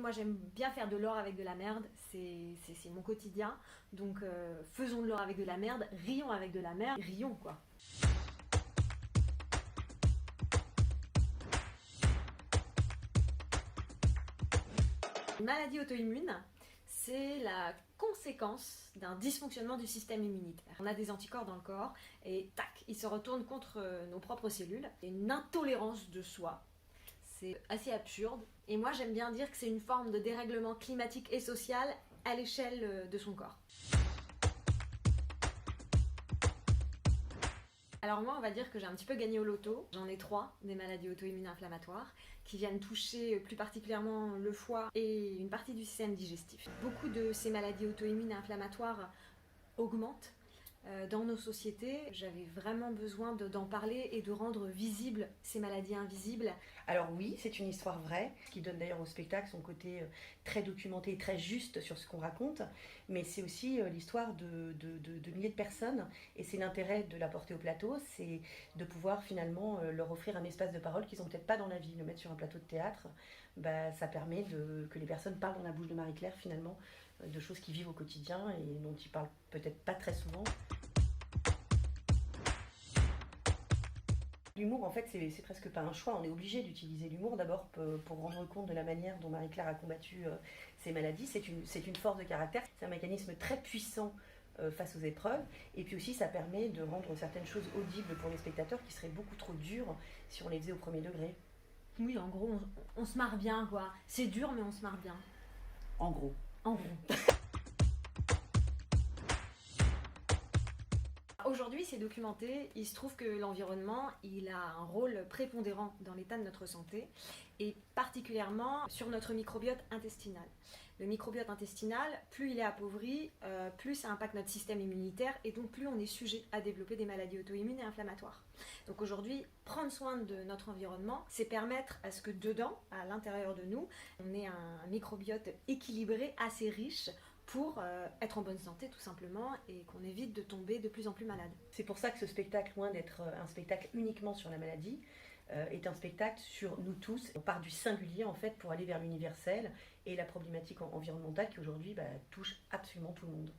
Moi j'aime bien faire de l'or avec de la merde, c'est mon quotidien. Donc faisons de l'or avec de la merde, rions avec de la merde, rions quoi. Une maladie auto-immune, c'est la conséquence d'un dysfonctionnement du système immunitaire. On a des anticorps dans le corps et tac, ils se retournent contre nos propres cellules. Il y a une intolérance de soi. C'est assez absurde. Et moi j'aime bien dire que c'est une forme de dérèglement climatique et social à l'échelle de son corps. Alors moi, on va dire que j'ai un petit peu gagné au loto. J'en ai 3, des maladies auto-immunes inflammatoires, qui viennent toucher plus particulièrement le foie et une partie du système digestif. Beaucoup de ces maladies auto-immunes inflammatoires augmentent dans nos sociétés. J'avais vraiment besoin d'en parler et de rendre visibles ces maladies invisibles. Alors oui, c'est une histoire vraie, ce qui donne d'ailleurs au spectacle son côté très documenté et très juste sur ce qu'on raconte, mais c'est aussi l'histoire de milliers de personnes, et c'est l'intérêt de la porter au plateau, c'est de pouvoir finalement leur offrir un espace de parole qu'ils n'ont peut-être pas dans la vie. Le mettre sur un plateau de théâtre, ça permet que les personnes parlent dans la bouche de Marie-Claire finalement de choses qu'ils vivent au quotidien et dont ils parlent peut-être pas très souvent. L'humour, en fait, c'est presque pas un choix. On est obligé d'utiliser l'humour d'abord pour rendre compte de la manière dont Marie-Claire a combattu ces maladies. C'est une force de caractère, c'est un mécanisme très puissant face aux épreuves. Et puis aussi, ça permet de rendre certaines choses audibles pour les spectateurs qui seraient beaucoup trop dures si on les faisait au premier degré. Oui, en gros, on se marre bien, quoi. C'est dur, mais on se marre bien. En gros. En gros. Aujourd'hui, c'est documenté, il se trouve que l'environnement, il a un rôle prépondérant dans l'état de notre santé et particulièrement sur notre microbiote intestinal. Le microbiote intestinal, plus il est appauvri, plus ça impacte notre système immunitaire et donc plus on est sujet à développer des maladies auto-immunes et inflammatoires. Donc aujourd'hui, prendre soin de notre environnement, c'est permettre à ce que dedans, à l'intérieur de nous, on ait un microbiote équilibré, assez riche, pour être en bonne santé tout simplement et qu'on évite de tomber de plus en plus malade. C'est pour ça que ce spectacle, loin d'être un spectacle uniquement sur la maladie, est un spectacle sur nous tous. On part du singulier en fait pour aller vers l'universel et la problématique environnementale qui aujourd'hui touche absolument tout le monde.